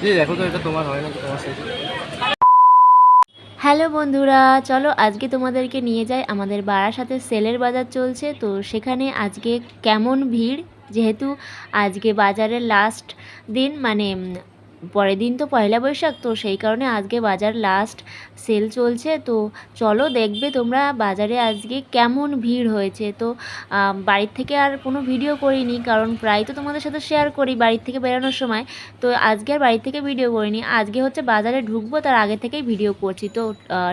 এই দেখো তো, এটা তোমার হয় না তো, তোমার সাইজে। হ্যালো বন্ধুরা, চলো আজকে তোমাদেরকে নিয়ে যাই আমাদের বারাসাতে সেলের বাজার চলছে। তো সেখানে আজকে কেমন ভিড়, যেহেতু আজকে বাজারের লাস্ট দিন, মানে পরের দিন তো পয়লা বৈশাখ, তো সেই কারণে আজকে বাজার লাস্ট সেল চলছে। তো চলো দেখবে তোমরা বাজারে আজকে কেমন ভিড় হয়েছে। তো বাড়ির থেকে আর কোনো ভিডিও করিনি, কারণ প্রায় তো তোমাদের সাথে শেয়ার করি বাড়ির থেকে বেরোনোর সময়। তো আজকে আর বাড়ির থেকে ভিডিও করিনি, আজকে হচ্ছে বাজারে ঢুকবো তার আগে থেকেই ভিডিও করছি। তো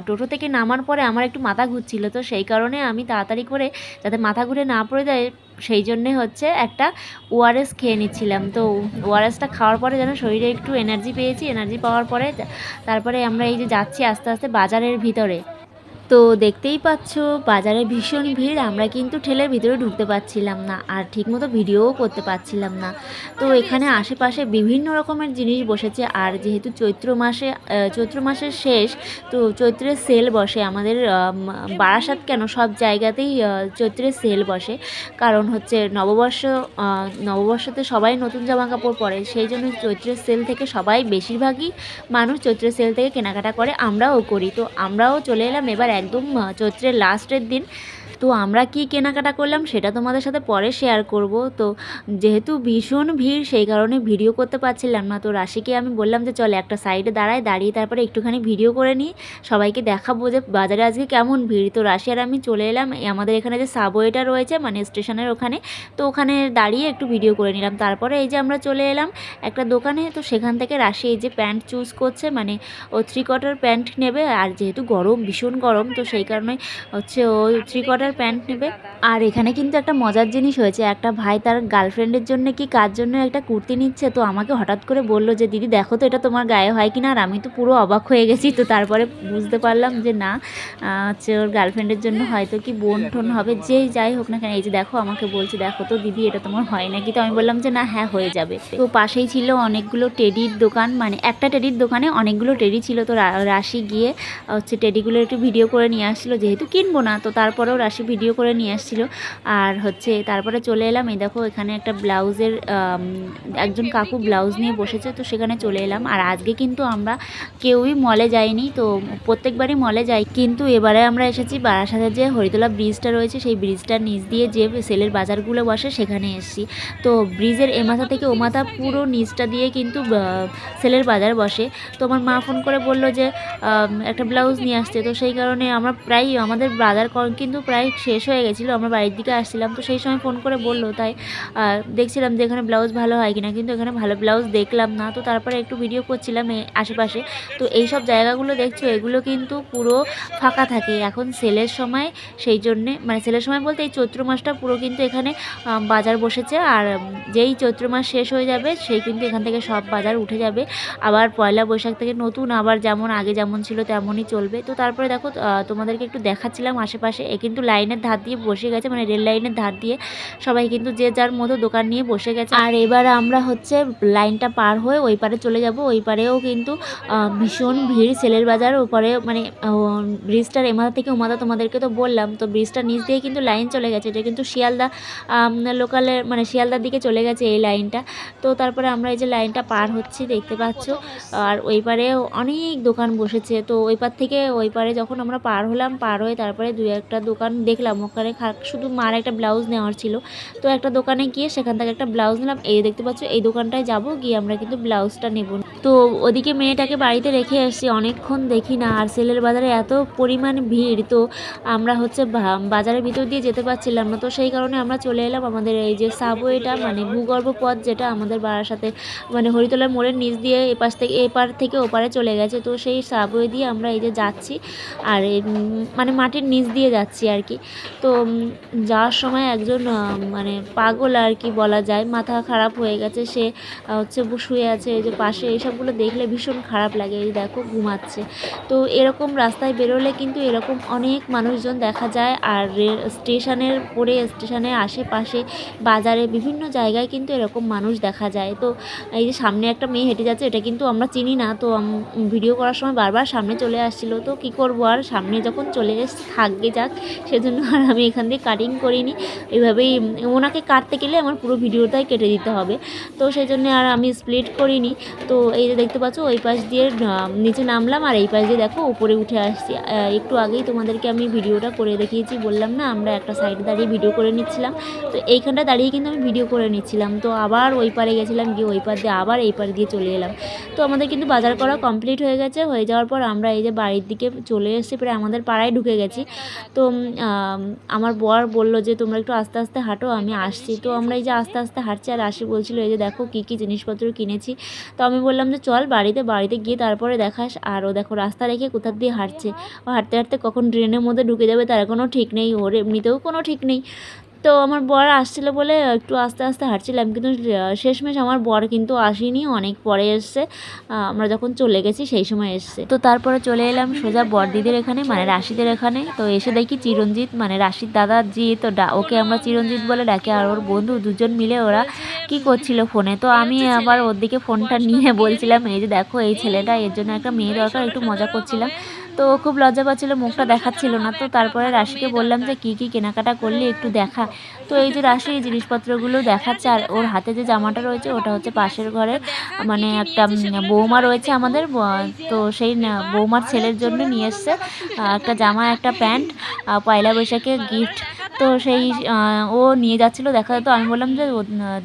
টোটো থেকে নামার পরে আমার একটু মাথা ঘুরছিল, তো সেই কারণে আমি তাড়াতাড়ি করে, যাতে মাথা ঘুরে না পড়ে যায়, সেই জন্যে হচ্ছে একটা ওআরএস খেয়ে নিচ্ছিলাম। তো ওআরএসটা খাওয়ার পরে যেন শরীরে একটু এনার্জি পেয়েছি, এনার্জি পাওয়ার পরে তারপরে আমরা এই যে যাচ্ছি আস্তে আস্তে বাজারের ভিতরে। তো দেখতেই পাচ্ছ বাজারে ভীষণ ভিড়, আমরা কিন্তু ঠেলের ভিতরে ঢুকতে পারছিলাম না, আর ঠিকমতো ভিডিওও করতে পারছিলাম না। তো এখানে আশেপাশে বিভিন্ন রকমের জিনিস বসেছে, আর যেহেতু চৈত্র মাসের শেষ, তো চৈত্রের সেল বসে আমাদের বারাসাত কেন সব জায়গাতেই চৈত্রের সেল বসে। কারণ হচ্ছে নববর্ষতে সবাই নতুন জামা কাপড় পরে, সেই জন্য চৈত্রের সেল থেকে সবাই বেশিরভাগই মানুষ চৈত্রের সেল থেকে কেনাকাটা করে, আমরাও করি। তো আমরাও চলে এলাম এবার একদম চৈত্রের লাস্টের দিন। তো আমরা কি কেনাকাটা করলাম সেটা তোমাদের সাথে পরে শেয়ার করব। তো যেহেতু ভীষণ ভিড়, সেই কারণে ভিডিও করতে পারছিলাম না। তো রাশিকে আমি বললাম যে চলে একটা সাইডে দাঁড়িয়ে তারপরে একটুখানি ভিডিও করে নিই, সবাইকে দেখাবো যে বাজারে আজকে কেমন ভিড়। তো রাশি আর আমি চলে এলাম আমাদের এখানে যে সাবওয়েটা রয়েছে, মানে স্টেশনের ওখানে। তো ওখানে দাঁড়িয়ে একটু ভিডিও করে নিলাম। তারপরে এই যে আমরা চলে এলাম একটা দোকানে। তো সেখান থেকে রাশি এই যে প্যান্ট চুজ করছে, মানে ও 3/4 প্যান্ট নেবে, আর যেহেতু গরম, ভীষণ গরম, তো সেই কারণে হচ্ছে ও 3/4 প্যান্ট নেবে। আর এখানে কিন্তু একটা মজার জিনিস হয়েছে, একটা ভাই তার গার্লফ্রেন্ডের জন্য কি কার জন্য একটা কুর্তি নিচ্ছে। তো আমাকে হঠাৎ করে বললো যে দিদি দেখো তো এটা তোমার গায়ে হয় কিনা, আর আমি তো পুরো অবাক হয়ে গেছি। তো তারপরে বুঝতে পারলাম যে না, হচ্ছে ওর গার্লফ্রেন্ডের জন্য, হয়তো কি বোন টোন হবে, যেই যাই হোক না কেন। এই যে দেখো আমাকে বলছে দেখো তো দিদি এটা তোমার হয় নাকি। তো আমি বললাম যে না, হ্যাঁ হয়ে যাবে। তো পাশেই ছিল অনেকগুলো টেডির দোকান, মানে একটা টেডির দোকানে অনেকগুলো টেডি ছিল। তো রাশি গিয়ে হচ্ছে টেডিগুলো একটু ভিডিও করে নিয়ে আসছিলো, যেহেতু কিনবো না তো তারপরেও রাশি ভিডিও করে নিয়ে আসছিলো। আর হচ্ছে তারপরে চলে এলাম, এই দেখো এখানে একটা ব্লাউজের একজন কাকু ব্লাউজ নিয়ে বসেছে, তো সেখানে চলে এলাম। আর আজকে কিন্তু আমরা কেউই মলে যাইনি, তো প্রত্যেকবারই মলে যাই, কিন্তু এবারে আমরা এসেছি বারাসাতের যে হরিতলা ব্রিজটা রয়েছে, সেই ব্রিজটার নিচ দিয়ে যে সেলের বাজারগুলো বসে সেখানে এসেছি। তো ব্রিজের এমাথা থেকে ওমাথা পুরো নিচটা দিয়ে কিন্তু সেলের বাজার বসে। তো আমার মা ফোন করে বললো যে একটা ব্লাউজ নিয়ে আসছে। তো সেই কারণে আমরা প্রায় আমাদের বাজার কিন্তু প্রায় শেষ হয়ে গেছিলো, আমরা বাড়ির দিকে আসছিলাম। তো সেই সময় ফোন করে বললো, তাই দেখছিলাম যে এখানে ব্লাউজ ভালো হয় কিনা, কিন্তু এখানে ভালো ব্লাউজ দেখলাম না। তো তারপরে একটু ভিডিও করছিলাম আশেপাশে। তো এই সব জায়গাগুলো দেখছো, এগুলো কিন্তু পুরো ফাঁকা থাকে এখন সেলের সময়, সেই জন্যে, মানে সেলের সময় বলতে এই চৈত্র মাসটা পুরো কিন্তু এখানে বাজার বসেছে। আর যেই চৈত্র মাস শেষ হয়ে যাবে, সেই কিন্তু এখান থেকে সব বাজার উঠে যাবে। আবার পয়লা বৈশাখ থেকে নতুন আবার যেমন আগে যেমন ছিল তেমনই চলবে। তো তারপরে দেখো তোমাদেরকে একটু দেখাচ্ছিলাম আশেপাশে, কিন্তু লাইনের ধার দিয়ে বসে গেছে, মানে রেল লাইনের ধার দিয়ে সবাই কিন্তু যে যার মতো দোকান নিয়ে বসে গেছে। আর এবার আমরা হচ্ছে লাইনটা পার হয়ে ওই পারে চলে যাব। ওই পারেও কিন্তু ভীষণ ভিড় সেলের বাজার ওপরে, মানে ব্রিজটার এমাথা থেকে ওমাথা তোমাদেরকে তো বললাম। তো ব্রিজটার নিচ দিয়ে কিন্তু লাইন চলে গেছে, এটা কিন্তু শিয়ালদা লোকালের, মানে শিয়ালদার দিকে চলে গেছে এই লাইনটা। তো তারপরে আমরা এই যে লাইনটা পার হচ্ছি দেখতে পাচ্ছ, আর ওই পারে অনেক দোকান বসেছে। তো ওই পার থেকে ওই পারে যখন আমরা পার হলাম, পার হয়ে তারপরে দুই একটা দোকান দেখলাম, ওখানে শুধু মার একটা ব্লাউজ নেওয়ার ছিল। তো একটা দোকানে গিয়ে সেখান থেকে একটা ব্লাউজ নিলাম। এই দেখতে পাচ্ছ এই দোকানটায় যাব, গিয়ে আমরা কিন্তু ব্লাউজটা নেব। তো ওদিকে মেয়েটাকে বাড়িতে রেখে এসেছি, অনেকক্ষণ দেখি না, আর সেলের বাজারে এত পরিমাণ ভিড়। তো আমরা হচ্ছে বাজারের ভিতর দিয়ে যেতে পারছিলাম না। তো সেই কারণে আমরা চলে এলাম আমাদের এই যে সাবওয়েটা, মানে ভূগর্ভ পথ, যেটা আমাদের বারাসাতে, মানে হরিতলার মোড়ের নিচ দিয়ে এপার থেকে ওপারে চলে গেছে। তো সেই সাবওয়ে দিয়ে আমরা এই যে যাচ্ছি, আর মানে মাটির নিচ দিয়ে যাচ্ছি আর কি। তো যাওয়ার সময় একজন মানে পাগল আর কি বলা যায়, মাথা খারাপ হয়ে গেছে, সে হচ্ছে শুয়ে আছে এই যে পাশে। এইসবগুলো দেখলে ভীষণ খারাপ লাগে, এই দেখো ঘুমাচ্ছে। তো এরকম রাস্তায় বেরোলে কিন্তু এরকম অনেক মানুষজন দেখা যায়। আর স্টেশনের পরে, স্টেশনের আশেপাশে, বাজারে, বিভিন্ন জায়গায় কিন্তু এরকম মানুষ দেখা যায়। তো এই যে সামনে একটা মেয়ে হেঁটে যাচ্ছে, এটা কিন্তু আমরা চিনি না। তো ভিডিও করার সময় বারবার সামনে চলে আসছিল, তো কি করব, আর সামনে যখন চলে এসে থাকবে যাক, সেহেতু জন্য আর আমি এখান দিয়ে কাটিং করিনি, এইভাবেই ওনাকে কাটতে গেলে আমার পুরো ভিডিওটাই কেটে দিতে হবে, তো সেই জন্য আর আমি স্প্লিট করিনি। তো এই যে দেখতে পাচ্ছ ওই পাশ দিয়ে নিচে নামলাম আর এই পাশ দিয়ে দেখো উপরে উঠে আসছি। একটু আগেই তোমাদেরকে আমি ভিডিওটা করে দেখিয়েছি, বললাম না আমরা একটা সাইডে দাঁড়িয়ে ভিডিও করে নিচ্ছিলাম, তো এইখানটা দাঁড়িয়ে কিন্তু আমি ভিডিও করে নিচ্ছিলাম। তো আবার ওই পারে গেছিলাম, গিয়ে ওই পার দিয়ে আবার এই পার দিয়ে চলে এলাম। তো আমাদের কিন্তু বাজার করা কমপ্লিট হয়ে গেছে, হয়ে যাওয়ার পর আমরা এই যে বাড়ির দিকে চলে এসেছি, প্রায় আমাদের পাড়ায় ঢুকে গেছি। তো আমার বর বললো যে তোমরা একটু আস্তে আস্তে হাঁটো, আমি আসছি। তো আমরা এই যে আস্তে আস্তে হাঁটছি আর আসি বলছিল এই যে দেখো কী কী জিনিসপত্র কিনেছি। তো আমি বললাম যে চল বাড়িতে গিয়ে তারপরে দেখাস। আর ও দেখো রাস্তা রেখে কোথার দিয়ে হাঁটছে, ও হাঁটতে হাঁটতে কখন ড্রেনের মধ্যে ঢুকে যাবে তার কোনো ঠিক নেই, ওর এমনিতেও কোনো ঠিক নেই। তো আমার বর আসছিলো বলে একটু আস্তে আস্তে হাঁটছিলাম, কিন্তু শেষমেশ আমার বর কিন্তু আসেনি, অনেক পরে এসছে, আমরা যখন চলে গেছি সেই সময় এসছে। তো তারপরে চলে এলাম সোজা বড়দিদের এখানে, মানে রাশিদের এখানে। তো এসে দেখি চিরঞ্জিত, মানে রাশির দাদার জি, তো ওকে আমরা চিরঞ্জিত বলে ডাকি, আর ওর বন্ধু দুজন মিলে ওরা কি করছিল ফোনে। তো আমি আবার ওর দিকে ফোনটা নিয়ে বলছিলাম এই যে দেখো এই ছেলেটা, এর জন্য একটা মেয়ে দরকার, একটু মজা করছিলাম। তো খুব লজ্জা পাচ্ছিলো, মুখটা দেখাচ্ছিল না। তো তারপরে রাশিকে বললাম যে কী কী কেনাকাটা করলি একটু দেখা। তো এই যে রাশি এই জিনিসপত্রগুলো দেখাচ্ছে, আর ওর হাতে যে জামাটা রয়েছে ওটা হচ্ছে পাশের ঘরে, মানে একটা বৌমা রয়েছে আমাদের, তো সেই বৌমার ছেলের জন্য নিয়ে এসছে একটা জামা একটা প্যান্ট, পয়লা বৈশাখে গিফট। তো সেই ও নিয়ে যাচ্ছিলো দেখা। তো আমি বললাম যে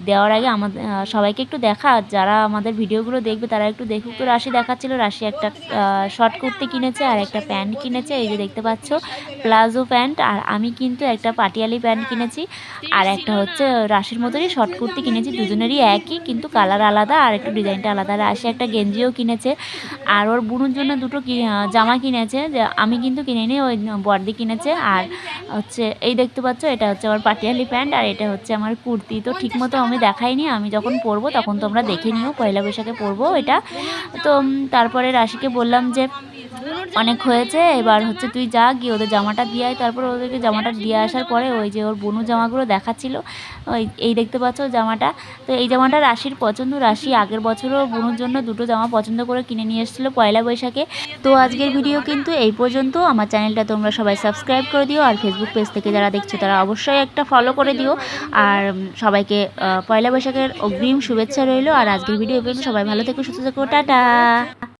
দেওয়ার আগে আমাদের সবাইকে একটু দেখা, যারা আমাদের ভিডিওগুলো দেখবে তারা একটু দেখুক। তো রাশি দেখাচ্ছিলো, রাশি একটা শর্ট কুর্তি কিনেছে আর একটা প্যান্ট কিনেছে, এই যে দেখতে পাচ্ছ প্লাজো প্যান্ট। আর আমি কিন্তু একটা পাটিয়ালি প্যান্ট কিনেছি, আর একটা হচ্ছে রাশির মতোই শর্ট কুর্তি কিনেছি, দুজনেরই একই কিন্তু কালার আলাদা আর একটু ডিজাইনটা আলাদা। রাশি একটা গেঞ্জিও কিনেছে, আর ওর বোনের জন্য দুটো জামা কিনেছে, যে আমি কিন্তু কিনিনি, ওই বর্দি কিনেছে। আর হচ্ছে এই দেখতে পাচ্ছ এটা হচ্ছে আমার পাটিয়ালি প্যান্ট, আর এটা হচ্ছে আমার কুর্তি। তো ঠিকমতো আমি দেখাইনি, আমি যখন পরবো তখন তোমরা দেখে নিও, পয়লা বৈশাখে পরবো এটা। তো তারপরে রাশিকে বললাম যে অনেক হয়েছে, এবার হচ্ছে তুই যা গিয়ে ওদের জামাটা দিয়ে আয়। তারপর ওদেরকে জামাটা দিয়ে আসার পরে ওই যে ওর বোনু জামাগুলো দেখাচ্ছিল, ওই এই দেখতে পাচ্ছ জামাটা। তো এই জামাটা রাশির পছন্দ, রাশি আগের বছরও বোনুর জন্য দুটো জামা পছন্দ করে কিনে নিয়ে এসেছিলো পয়লা বৈশাখে। তো আজকের ভিডিও কিন্তু এই পর্যন্ত। আমার চ্যানেলটা তোমরা সবাই সাবস্ক্রাইব করে দিও, আর ফেসবুক পেজ থেকে যারা দেখছো তারা অবশ্যই একটা ফলো করে দিও। আর সবাইকে পয়লা বৈশাখের অগ্রিম শুভেচ্ছা রইলো। আর আজকের ভিডিও পর্যন্ত, সবাই ভালো থেকো, সুস্থ থেকো, টাটা।